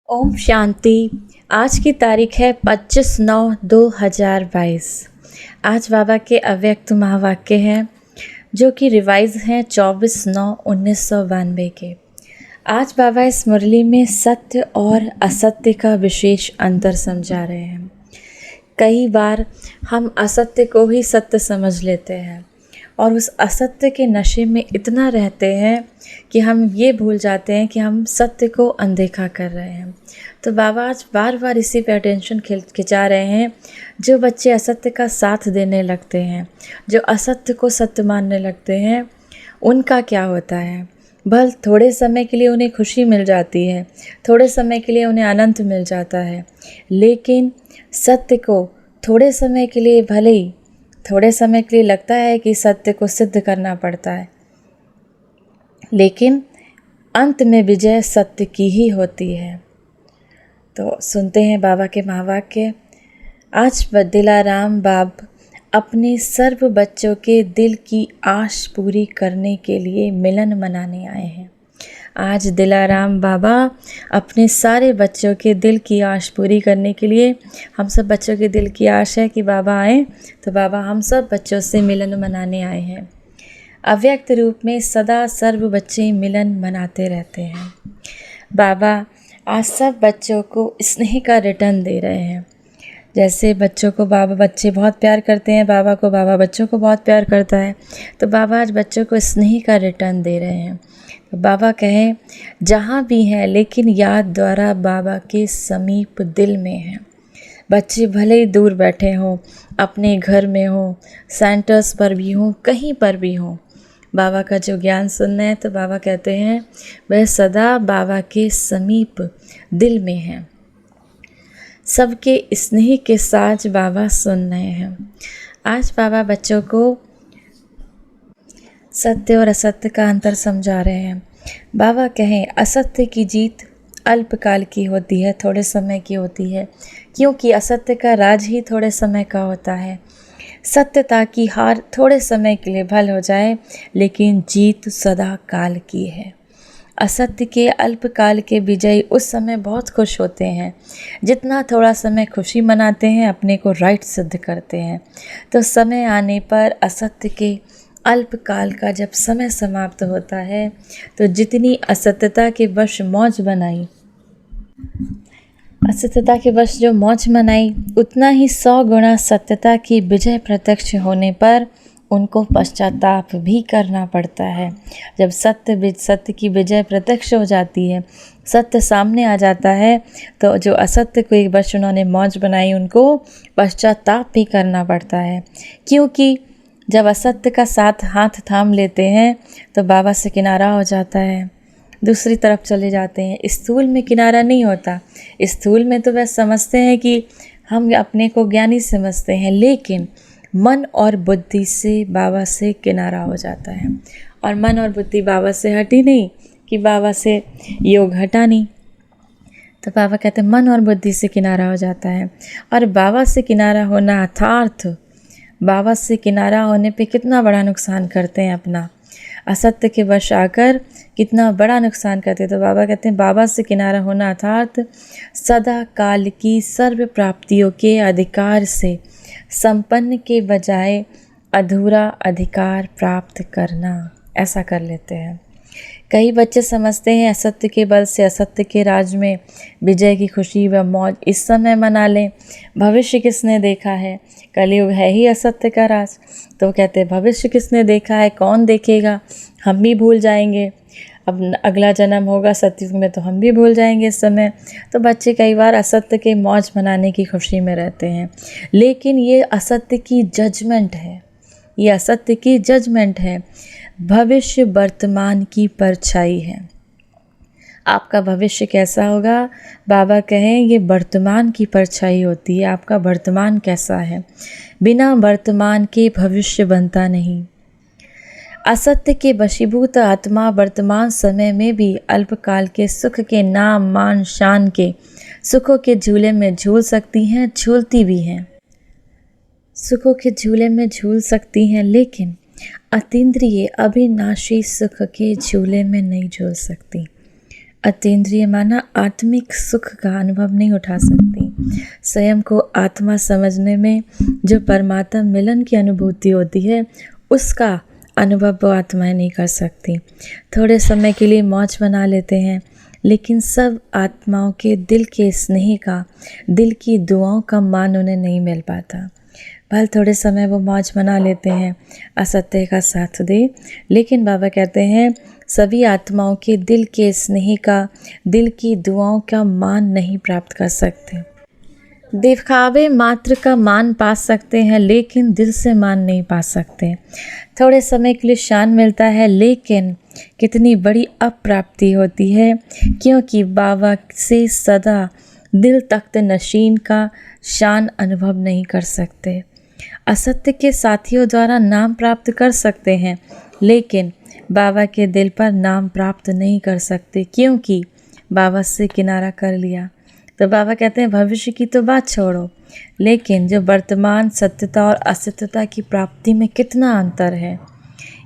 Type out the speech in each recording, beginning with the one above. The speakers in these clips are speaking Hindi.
ओम शांति। आज की तारीख है 25/9/2022। आज बाबा के अव्यक्त महावाक्य हैं जो कि रिवाइज हैं 24/9/1992 के। आज बाबा इस मुरली में सत्य और असत्य का विशेष अंतर समझा रहे हैं। कई बार हम असत्य को ही सत्य समझ लेते हैं और उस असत्य के नशे में इतना रहते हैं कि हम ये भूल जाते हैं कि हम सत्य को अनदेखा कर रहे हैं। तो बाबा आज बार बार इसी पे अटेंशन खिंचा रहे हैं। जो बच्चे असत्य का साथ देने लगते हैं, जो असत्य को सत्य मानने लगते हैं, उनका क्या होता है? भले थोड़े समय के लिए उन्हें खुशी मिल जाती है, थोड़े समय के लिए उन्हें आनंद मिल जाता है, लेकिन सत्य को थोड़े समय के लिए, भले ही थोड़े समय के लिए लगता है कि सत्य को सिद्ध करना पड़ता है, लेकिन अंत में विजय सत्य की ही होती है। तो सुनते हैं बाबा के महावाक्य। आज दिलाराम बाब अपने सर्व बच्चों के दिल की आश पूरी करने के लिए मिलन मनाने आए हैं। आज दिलाराम बाबा अपने सारे बच्चों के दिल की आश पूरी करने के लिए, हम सब बच्चों के दिल की आश है कि बाबा आए, तो बाबा हम सब बच्चों से मिलन मनाने आए हैं। अव्यक्त रूप में सदा सर्व बच्चे मिलन मनाते रहते हैं। बाबा आज सब बच्चों को स्नेह का रिटर्न दे रहे हैं। जैसे बच्चों को बच्चे बहुत प्यार करते हैं, बाबा को बाबा बच्चों को बहुत प्यार करता है, तो बाबा आज बच्चों को स्नेह का रिटर्न दे रहे हैं। तो बाबा कहें जहाँ भी हैं, लेकिन याद द्वारा बाबा के समीप दिल में हैं। बच्चे भले ही दूर बैठे हों, अपने घर में हों, सेंटर्स पर भी हों, कहीं पर भी हों, बाबा का जो ज्ञान सुनना है, तो बाबा कहते हैं वह सदा बाबा के समीप दिल में है। सबके स्नेह के साथ बाबा सुन रहे हैं। आज बाबा बच्चों को सत्य और असत्य का अंतर समझा रहे हैं। बाबा कहें असत्य की जीत अल्पकाल की होती है, थोड़े समय की होती है, क्योंकि असत्य का राज ही थोड़े समय का होता है। सत्यता की हार थोड़े समय के लिए भल हो जाए, लेकिन जीत सदा काल की है। असत्य के अल्पकाल के विजयी उस समय बहुत खुश होते हैं, जितना थोड़ा समय खुशी मनाते हैं, अपने को राइट सिद्ध करते हैं। तो समय आने पर असत्य के अल्पकाल का जब समय समाप्त होता है, तो जितनी असत्यता के वश मौज बनाई, असत्यता के वश जो मौज मनाई, उतना ही 100 गुना सत्यता की विजय प्रत्यक्ष होने पर उनको पश्चाताप भी करना पड़ता है। जब सत्य की विजय प्रत्यक्ष हो जाती है, सत्य सामने आ जाता है, तो जो असत्य को एक वर्ष उन्होंने मौज बनाई, उनको पश्चाताप भी करना पड़ता है। क्योंकि जब असत्य का साथ हाथ थाम लेते हैं, तो बाबा से किनारा हो जाता है, दूसरी तरफ चले जाते हैं। स्थूल में किनारा नहीं होता। स्थूल में तो वह समझते हैं कि हम अपने को ज्ञानी समझते हैं, लेकिन मन और बुद्धि से बाबा से किनारा हो जाता है। और मन और बुद्धि बाबा से हटी नहीं कि बाबा से योग हटा नहीं। तो बाबा कहते हैं मन और बुद्धि से किनारा हो जाता है। और बाबा से किनारा होना अर्थात बाबा से किनारा होने पे कितना बड़ा नुकसान करते हैं अपना, असत्य के वश आकर कितना बड़ा नुकसान करते हैं। तो बाबा कहते हैं बाबा से किनारा होना अर्थात सदा काल की सर्व प्राप्तियों के अधिकार से संपन्न के बजाय अधूरा अधिकार प्राप्त करना, ऐसा कर लेते हैं। कई बच्चे समझते हैं असत्य के बल से असत्य के राज में विजय की खुशी व मौज इस समय मना लें। भविष्य किसने देखा है? कलयुग है ही असत्य का राज। तो कहते हैं भविष्य किसने देखा है? कौन देखेगा? हम भी भूल जाएंगे। अब अगला जन्म होगा सतयुग में, तो हम भी भूल जाएंगे इस समय। तो बच्चे कई बार असत्य के मौज मनाने की खुशी में रहते हैं, लेकिन ये असत्य की जजमेंट है, ये असत्य की जजमेंट है। भविष्य वर्तमान की परछाई है। आपका भविष्य कैसा होगा? बाबा कहें ये वर्तमान की परछाई होती है। आपका वर्तमान कैसा है? बिना वर्तमान के भविष्य बनता नहीं। असत्य के वशीभूत आत्मा वर्तमान समय में भी अल्पकाल के सुख के नाम मान शान के सुखों के झूले में झूल सकती हैं, झूलती भी हैं। सुखों के झूले में झूल सकती हैं, लेकिन अतीन्द्रिय अविनाशी सुख के झूले में नहीं झूल सकती। अतीन्द्रिय माना आत्मिक सुख का अनुभव नहीं उठा सकती। स्वयं को आत्मा समझने में जो परमात्मा मिलन की अनुभूति होती है, उसका अनुभव वो आत्माएं नहीं कर सकती। थोड़े समय के लिए मौज बना लेते हैं, लेकिन सब आत्माओं के दिल के स्नेह का, दिल की दुआओं का मान उन्हें नहीं मिल पाता। भले थोड़े समय वो मौज बना लेते हैं, असत्य का साथ दे, लेकिन बाबा कहते हैं सभी आत्माओं के दिल के स्नेह का, दिल की दुआओं का मान नहीं प्राप्त कर सकते। दिखावे मात्र का मान पा सकते हैं, लेकिन दिल से मान नहीं पा सकते। थोड़े समय के लिए शान मिलता है, लेकिन कितनी बड़ी अप्राप्ति होती है, क्योंकि बाबा से सदा दिल तख्त नशीन का शान अनुभव नहीं कर सकते। असत्य के साथियों द्वारा नाम प्राप्त कर सकते हैं, लेकिन बाबा के दिल पर नाम प्राप्त नहीं कर सकते, क्योंकि बाबा से किनारा कर लिया। तो बाबा कहते हैं भविष्य की तो बात छोड़ो, लेकिन जो वर्तमान सत्यता और असत्यता की प्राप्ति में कितना अंतर है।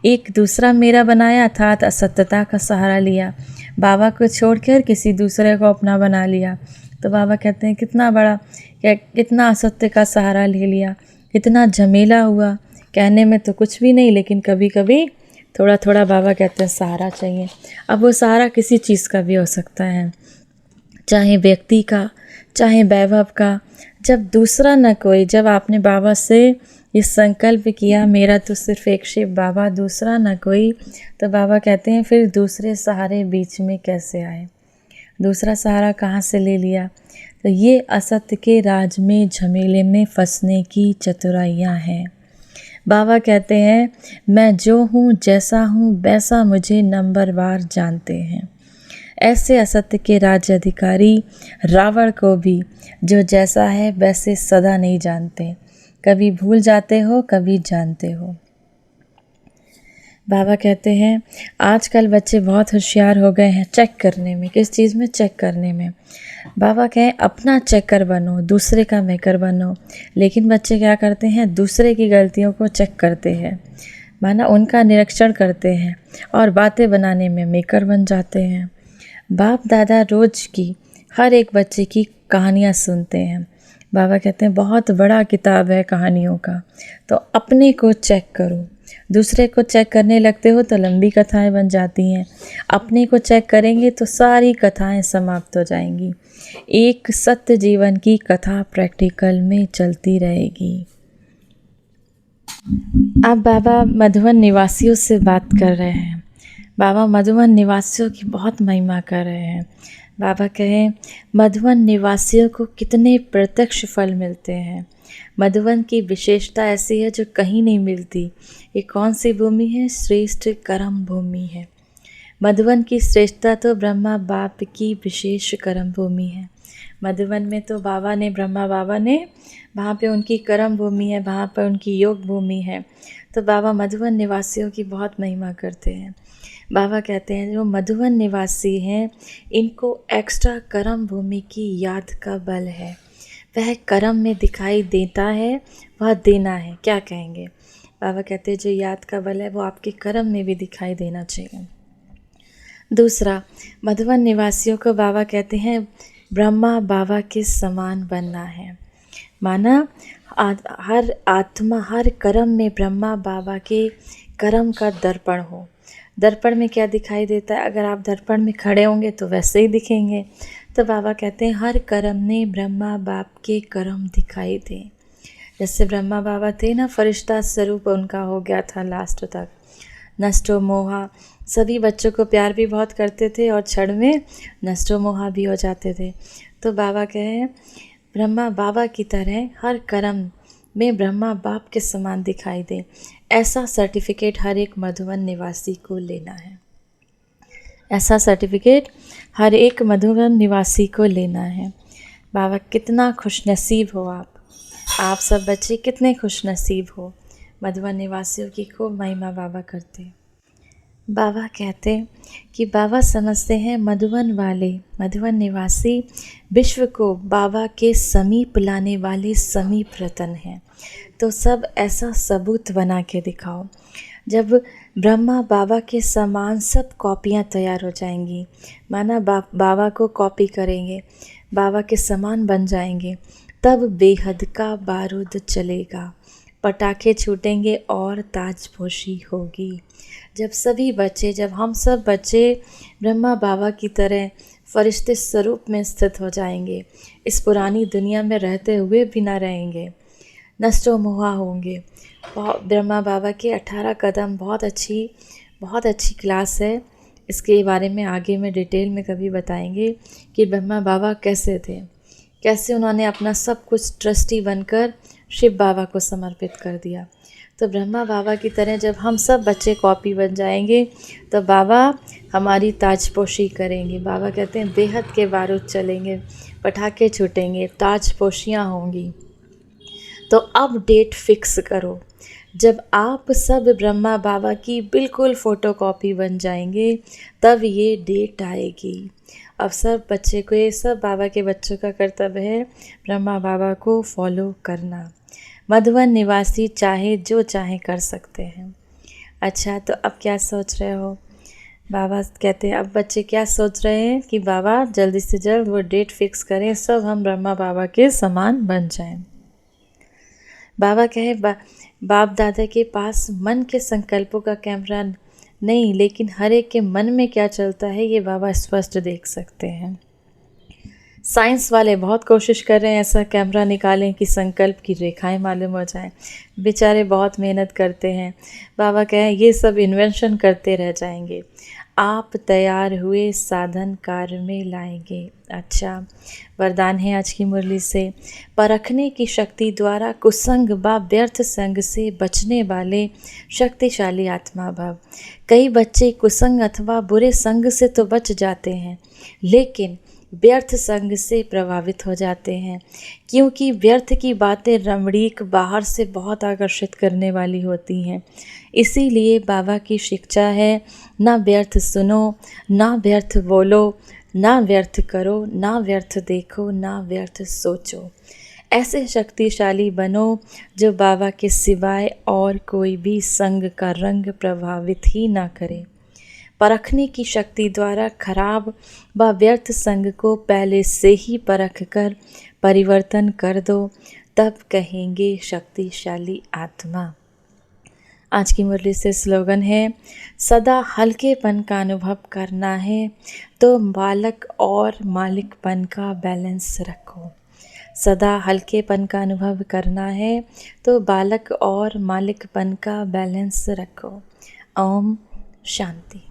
एक दूसरा मेरा बनाया अर्थात असत्यता का सहारा लिया, बाबा को छोड़कर किसी दूसरे को अपना बना लिया। तो बाबा कहते हैं कितना बड़ा, कितना असत्य का सहारा ले लिया, कितना झमेला हुआ। कहने में तो कुछ भी नहीं, लेकिन कभी कभी थोड़ा थोड़ा बाबा कहते हैं सहारा चाहिए। अब वो सहारा किसी चीज़ का भी हो सकता है, चाहे व्यक्ति का, चाहे वैभव का। जब दूसरा न कोई, जब आपने बाबा से ये संकल्प किया मेरा तो सिर्फ एक शिव बाबा, दूसरा न कोई, तो बाबा कहते हैं फिर दूसरे सहारे बीच में कैसे आए, दूसरा सहारा कहाँ से ले लिया। तो ये असत्य के राज में झमेले में फंसने की चतुराइयाँ हैं। बाबा कहते हैं मैं जो हूँ, जैसा हूँ, वैसा मुझे नंबरवार जानते हैं। ऐसे असत्य के राज्य अधिकारी रावण को भी जो जैसा है वैसे सदा नहीं जानते, कभी भूल जाते हो, कभी जानते हो। बाबा कहते हैं आजकल बच्चे बहुत होशियार हो गए हैं चेक करने में। किस चीज़ में? चेक करने में। बाबा कहें अपना चेकर बनो, दूसरे का मेकर बनो। लेकिन बच्चे क्या करते हैं? दूसरे की गलतियों को चेक करते हैं, माना उनका निरीक्षण करते हैं और बातें बनाने में मेकर बन जाते हैं। बाप दादा रोज की हर एक बच्चे की कहानियाँ सुनते हैं। बाबा कहते हैं बहुत बड़ा किताब है कहानियों का, तो अपने को चेक करो। दूसरे को चेक करने लगते हो तो लंबी कथाएं बन जाती हैं, अपने को चेक करेंगे तो सारी कथाएं समाप्त हो जाएंगी। एक सत्य जीवन की कथा प्रैक्टिकल में चलती रहेगी। अब बाबा मधुबन निवासियों से बात कर रहे हैं। बाबा मधुबन निवासियों की बहुत महिमा कर रहे हैं। बाबा कहें मधुबन निवासियों को कितने प्रत्यक्ष फल मिलते हैं। मधुबन की विशेषता ऐसी है जो कहीं नहीं मिलती। ये कौन सी भूमि है? श्रेष्ठ कर्म भूमि है। मधुबन की श्रेष्ठता तो ब्रह्मा बाप की विशेष कर्म भूमि है। मधुबन में तो बाबा ने, ब्रह्मा बाबा ने, वहाँ पे उनकी कर्म भूमि है, वहाँ पर उनकी योग भूमि है। तो बाबा मधुबन निवासियों की बहुत महिमा करते हैं। बाबा कहते हैं जो मधुबन निवासी हैं इनको एक्स्ट्रा कर्म भूमि की याद का बल है। वह कर्म में दिखाई देता है, वह देना है। क्या कहेंगे? बाबा कहते हैं जो याद का बल है वो आपके कर्म में भी दिखाई देना चाहिए। दूसरा, मधुबन निवासियों को बाबा कहते हैं ब्रह्मा बाबा के समान बनना है। माना हर आत्मा, हर कर्म में ब्रह्मा बाबा के कर्म का दर्पण हो। दर्पण में क्या दिखाई देता है? अगर आप दर्पण में खड़े होंगे तो वैसे ही दिखेंगे। तो बाबा कहते हैं हर कर्म में ब्रह्मा बाप के कर्म दिखाई दे। जैसे ब्रह्मा बाबा थे ना, फरिश्ता स्वरूप उनका हो गया था लास्ट तक। नष्टो मोहा, सभी बच्चों को प्यार भी बहुत करते थे और क्षण में नष्टो मोहा भी हो जाते थे। तो बाबा कहें ब्रह्मा बाबा की तरह हर कर्म में ब्रह्मा बाप के समान दिखाई दे। ऐसा सर्टिफिकेट हर एक मधुबन निवासी को लेना है। ऐसा सर्टिफिकेट हर एक मधुबन निवासी को लेना है। बाबा कितना खुशनसीब हो आप सब बच्चे कितने खुशनसीब हो। मधुबन निवासियों की खूब महिमा बाबा करते। बाबा कहते कि बाबा समझते हैं मधुबन वाले, मधुबन निवासी विश्व को बाबा के समीप लाने वाले समीप रतन हैं। तो सब ऐसा सबूत बना के दिखाओ। जब ब्रह्मा बाबा के समान सब कॉपियाँ तैयार हो जाएंगी, माना बाबा को कॉपी करेंगे, बाबा के समान बन जाएंगे, तब बेहद का बारूद चलेगा, पटाखे छूटेंगे और ताजपोशी होगी। जब हम सब बच्चे ब्रह्मा बाबा की तरह फरिश्ते स्वरूप में स्थित हो जाएंगे, इस पुरानी दुनिया में रहते हुए भी ना रहेंगे, नष्टो मोहा होंगे। ब्रह्मा बाबा के 18 कदम बहुत अच्छी क्लास है। इसके बारे में आगे में डिटेल में कभी बताएंगे कि ब्रह्मा बाबा कैसे थे, कैसे उन्होंने अपना सब कुछ ट्रस्टी बनकर शिव बाबा को समर्पित कर दिया। तो ब्रह्मा बाबा की तरह जब हम सब बच्चे कॉपी बन जाएंगे तो बाबा हमारी ताजपोशी करेंगे। बाबा कहते हैं बेहद के बारूद चलेंगे, पटाखे छूटेंगे, ताजपोशियाँ होंगी। तो अब डेट फिक्स करो, जब आप सब ब्रह्मा बाबा की बिल्कुल फ़ोटोकॉपी बन जाएंगे तब ये डेट आएगी। अब सब बाबा के बच्चों का कर्तव्य है ब्रह्मा बाबा को फॉलो करना। मधुवन निवासी चाहे जो चाहे कर सकते हैं। अच्छा, तो अब क्या सोच रहे हो? बाबा कहते हैं, अब बच्चे क्या सोच रहे हैं कि बाबा जल्दी से जल्द वो डेट फिक्स करें, सब हम ब्रह्मा बाबा के समान बन जाएं। बाबा कहे बाप दादा के पास मन के संकल्पों का कैमरा नहीं, लेकिन हर एक के मन में क्या चलता है ये बाबा स्पष्ट देख सकते हैं। साइंस वाले बहुत कोशिश कर रहे हैं ऐसा कैमरा निकालें कि संकल्प की रेखाएं मालूम हो जाएं, बेचारे बहुत मेहनत करते हैं। बाबा कहें ये सब इन्वेंशन करते रह जाएंगे, आप तैयार हुए साधन कार्य में लाएंगे। अच्छा, वरदान है आज की मुरली से, परखने की शक्ति द्वारा कुसंग व व्यर्थ संग से बचने वाले शक्तिशाली आत्मा भाव। कई बच्चे कुसंग अथवा बुरे संग से तो बच जाते हैं, लेकिन व्यर्थ संग से प्रभावित हो जाते हैं, क्योंकि व्यर्थ की बातें रमणीक बाहर से बहुत आकर्षित करने वाली होती हैं। इसीलिए बाबा की शिक्षा है, ना व्यर्थ सुनो, ना व्यर्थ बोलो, ना व्यर्थ करो, ना व्यर्थ देखो, ना व्यर्थ सोचो। ऐसे शक्तिशाली बनो जो बाबा के सिवाय और कोई भी संग का रंग प्रभावित ही ना करे। परखने की शक्ति द्वारा खराब व व्यर्थ संग को पहले से ही परख कर परिवर्तन कर दो, तब कहेंगे शक्तिशाली आत्मा। आज की मुरली से स्लोगन है, सदा हल्केपन का अनुभव करना है तो बालक और मालिकपन का बैलेंस रखो। सदा हल्केपन का अनुभव करना है तो बालक और मालिकपन का बैलेंस रखो। ओम शांति।